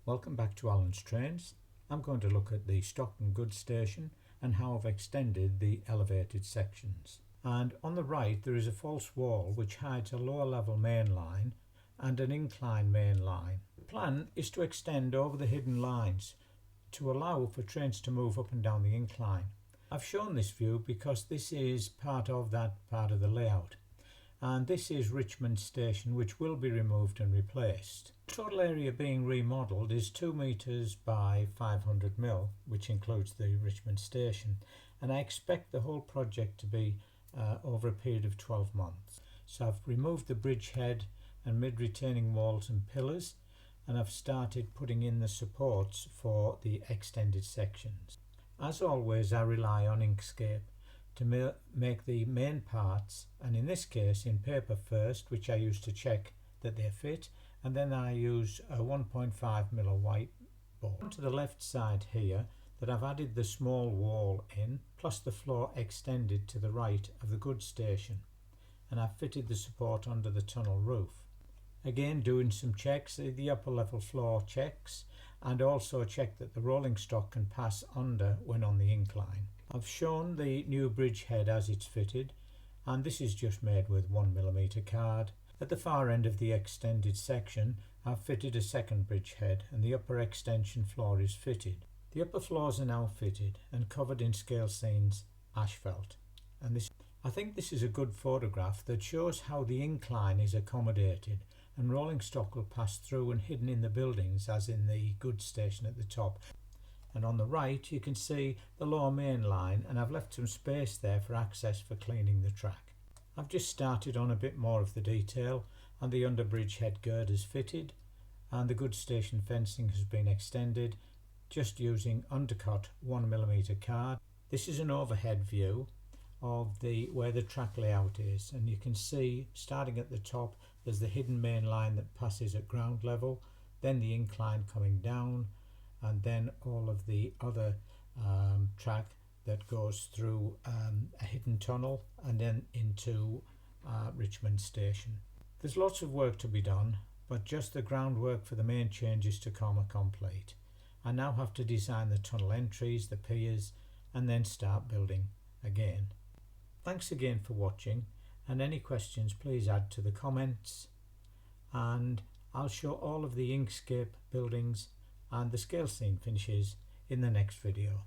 Welcome back to Alan's Trains. I'm going to look at the Stockton Goods Station and how I've extended the elevated sections. And on the right there is a false wall which hides a lower level main line and an incline main line. The plan is to extend over the hidden lines to allow for trains to move up and down the incline. I've shown this view because this is part of that part of the layout. And this is Richmond Station, which will be removed and replaced. The total area being remodelled is 2 metres by 500 mil, which includes the Richmond Station, and I expect the whole project to be over a period of 12 months. So I've removed the bridgehead and mid-retaining walls and pillars, and I've started putting in the supports for the extended sections. As always, I rely on Inkscape to make the main parts, and in this case in paper first, which I use to check that they fit, and then I use a 1.5 mm whiteboard. To the left side here that I've added the small wall in, plus the floor extended to the right of the goods station, and I've fitted the support under the tunnel roof. Again, doing some checks, the upper level floor checks, and also check that the rolling stock can pass under when on the incline. I've shown the new bridgehead as it's fitted, and this is just made with 1 mm card. At the far end of the extended section I've fitted a second bridgehead, and the upper extension floor is fitted. The upper floors are now fitted and covered in Scalescenes asphalt, and I think this is a good photograph that shows how the incline is accommodated, and rolling stock will pass through and hidden in the buildings as in the goods station at the top. And on the right you can see the lower main line, and I've left some space there for access for cleaning the track. I've just started on a bit more of the detail, and the under bridgehead gird is fitted, and the goods station fencing has been extended just using undercut 1 mm card. This is an overhead view of where the track layout is, and you can see starting at the top there's the hidden main line that passes at ground level, then the incline coming down, and then all of the other track that goes through a hidden tunnel and then into Richmond Station. There's lots of work to be done, but just the groundwork for the main changes to come are complete. I now have to design the tunnel entries, the piers, and then start building again. Thanks again for watching, and any questions please add to the comments, and I'll show all of the Inkscape buildings and the scale scene finishes in the next video.